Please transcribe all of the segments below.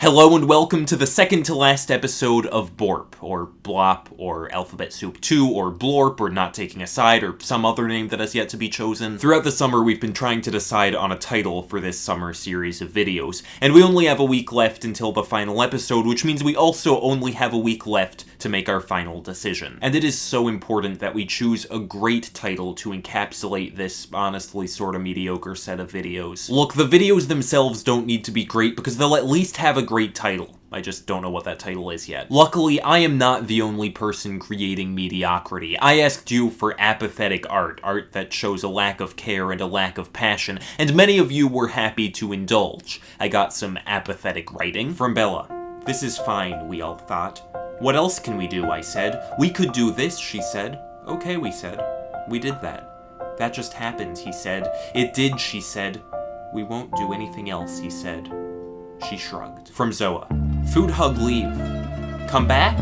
Hello and welcome to the second to last episode of BORP, or BLOP, or Alphabet Soup 2, or BLORP, or Not Taking a Side, or some other name that has yet to be chosen. Throughout the summer, we've been trying to decide on a title for this summer series of videos, and we only have a week left until the final episode, which means we also only have a week left to make our final decision. And it is so important that we choose a great title to encapsulate this honestly sorta mediocre set of videos. Look, the videos themselves don't need to be great because they'll at least have a great title. I just don't know what that title is yet. Luckily, I am not the only person creating mediocrity. I asked you for apathetic art that shows a lack of care and a lack of passion, and many of you were happy to indulge. I got some apathetic writing from Bella. This is fine, we all thought. What else can we do, I said. We could do this, she said. Okay, we said. We did that. That just happened, he said. It did, she said. We won't do anything else, he said. She shrugged. From Zoa. Food hug leave. Come back?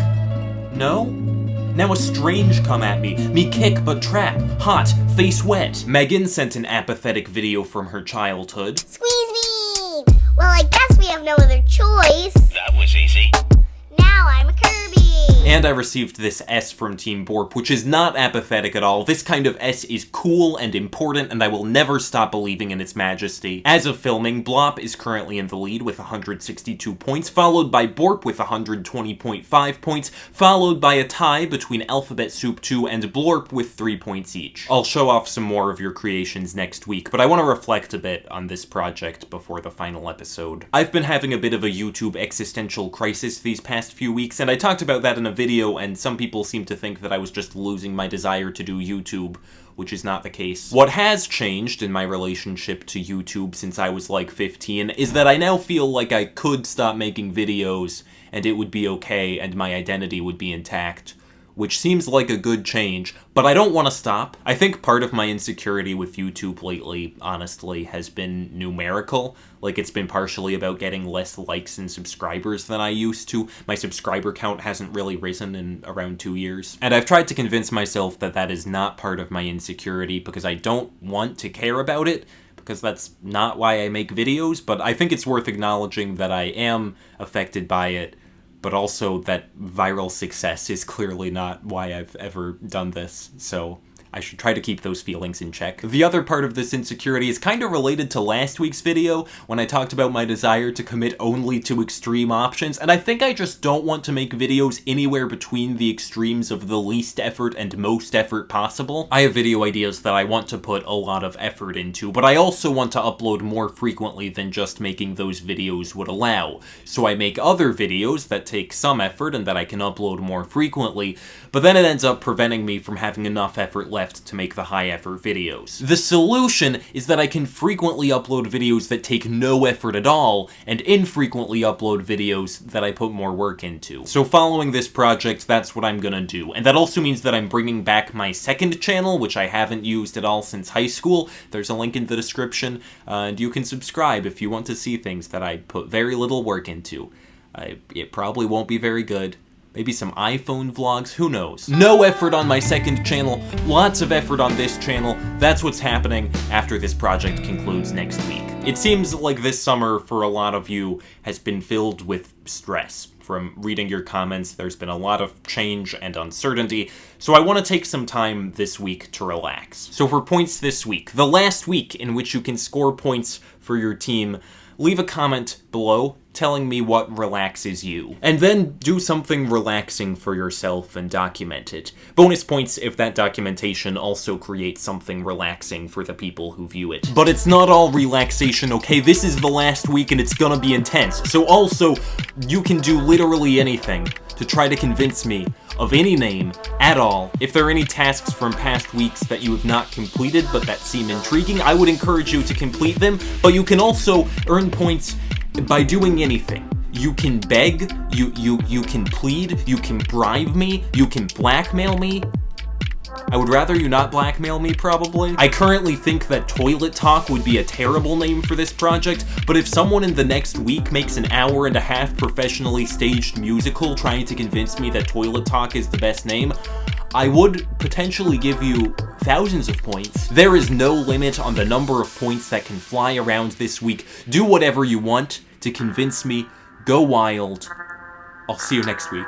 No? Now a strange come at me. Me kick but trap. Hot. Face wet. Megan sent an apathetic video from her childhood. Squeeze me! Well, I guess we have no other choice. That was easy. Now I'm a Kirby. And I received this S from Team BORP, which is not apathetic at all. This kind of S is cool and important, and I will never stop believing in its majesty. As of filming, BLOP is currently in the lead with 162 points, followed by BORP with 120.5 points, followed by a tie between Alphabet Soup 2 and BLORP with 3 points each. I'll show off some more of your creations next week, but I want to reflect a bit on this project before the final episode. I've been having a bit of a YouTube existential crisis these past few weeks, and I talked about that in a video, and some people seem to think that I was just losing my desire to do YouTube, which is not the case. What has changed in my relationship to YouTube since I was like 15 is that I now feel like I could stop making videos and it would be okay and my identity would be intact, which seems like a good change, but I don't want to stop. I think part of my insecurity with YouTube lately, honestly, has been numerical. Like, it's been partially about getting less likes and subscribers than I used to. My subscriber count hasn't really risen in around 2 years. And I've tried to convince myself that that is not part of my insecurity because I don't want to care about it, because that's not why I make videos, but I think it's worth acknowledging that I am affected by it, but also that viral success is clearly not why I've ever done this, so I should try to keep those feelings in check. The other part of this insecurity is kind of related to last week's video, when I talked about my desire to commit only to extreme options, and I think I just don't want to make videos anywhere between the extremes of the least effort and most effort possible. I have video ideas that I want to put a lot of effort into, but I also want to upload more frequently than just making those videos would allow. So I make other videos that take some effort and that I can upload more frequently, but then it ends up preventing me from having enough effort left to make the high-effort videos. The solution is that I can frequently upload videos that take no effort at all, and infrequently upload videos that I put more work into. So following this project, that's what I'm gonna do. And that also means that I'm bringing back my second channel, which I haven't used at all since high school. There's a link in the description, and you can subscribe if you want to see things that I put very little work into. It probably won't be very good. Maybe some iPhone vlogs, who knows? No effort on my second channel, lots of effort on this channel. That's what's happening after this project concludes next week. It seems like this summer, for a lot of you, has been filled with stress. From reading your comments, there's been a lot of change and uncertainty, so I want to take some time this week to relax. So for points this week, the last week in which you can score points for your team, leave a comment below telling me what relaxes you. And then do something relaxing for yourself and document it. Bonus points if that documentation also creates something relaxing for the people who view it. But it's not all relaxation, okay? This is the last week and it's gonna be intense. So also, you can do literally anything to try to convince me of any name at all. If there are any tasks from past weeks that you have not completed but that seem intriguing, I would encourage you to complete them, but you can also earn points by doing anything. You can beg, you can plead, you can bribe me, you can blackmail me. I would rather you not blackmail me, probably. I currently think that Toilet Talk would be a terrible name for this project, but if someone in the next week makes an hour-and-a-half professionally staged musical trying to convince me that Toilet Talk is the best name, I would potentially give you thousands of points. There is no limit on the number of points that can fly around this week. Do whatever you want to convince me Go wild. I'll see you next week.